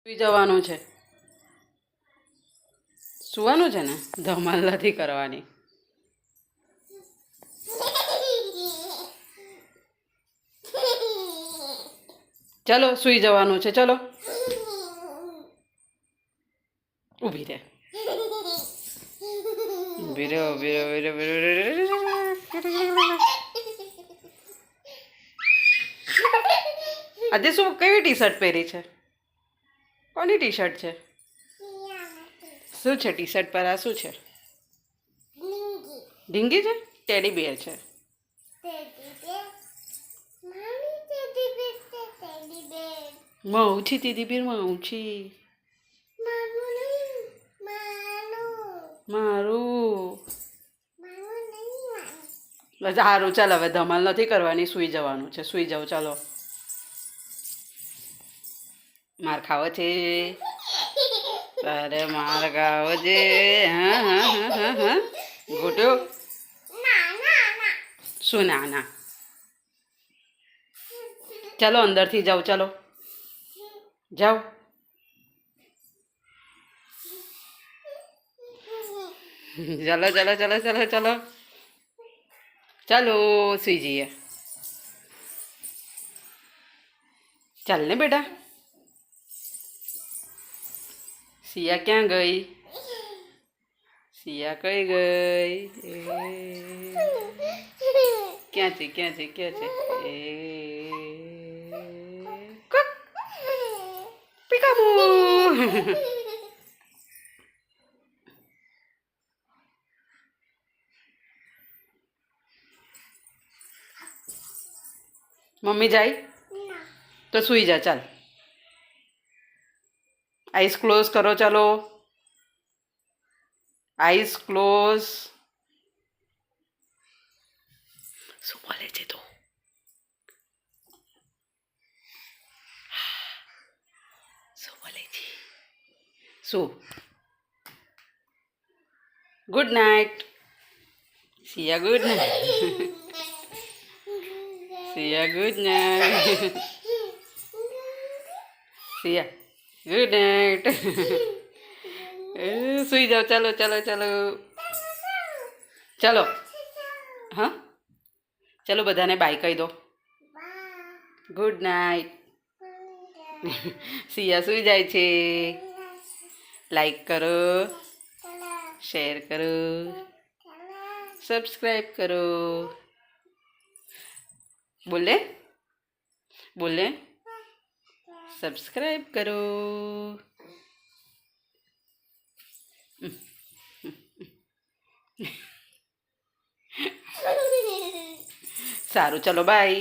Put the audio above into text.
સુઈ જવાનું છે. સુવાનું છે ને, ધમાલ નથી કરવાની. ચલો સુઈ જવાનું છે. ચલો ઊભી રહે. ઊભી રહે, ઊભી રહે, ઊભી રહે, ઊભી રહે. આજે શું કેવી ટી શર્ટ પહેરી છે? કોની ટી શર્ટ છે? શું છે ટી શર્ટ પર? આ શું છે? ઢીંગી છે? ટેડી બેર છે. માઉછી ટેડી બેર માઉછી. મારું સારું. ચાલ હવે ધમાલ નથી કરવાની, સુઈ જવાનું છે. સુઈ જાઓ. ચાલો. માર ખાવો છે? તારે માર ખાવો છે? હા હા હા હા હા. ગોટ્યો શું? ના ના. ચાલો અંદરથી જાઓ. ચાલો જાઓ. ચલો ચલો ચલો ચલો ચલો ચાલો સુઈ જઈએ. ચાલ ને બેટા. સિયા ક્યાં ગઈ? સિયા કઈ ગઈ? ક્યાં છે? ક્યાં છે? ક્યાં છે? પીકાબુ. મમ્મી જાય તો સુઈ જા. ચાલ આઈસ ક્લોઝ કરો. ચાલો આઈસ ક્લોઝ. શું બોલે છે તું? શું બોલે છે? શું? Good night Siya. Good night Siya. Good night Siya. Good night. સુઈ જાઓ. ચાલો ચાલો ચાલો ચાલો. હા ચલો બધાને બાય કહી દો. Good night. સિયા સુઈ જાય છે. લાઈક કરો, શેર કરો, સબસ્ક્રાઈબ કરો. બોલે બોલે સબસ્ક્રાઈબ કરો. સારું ચલો બાય.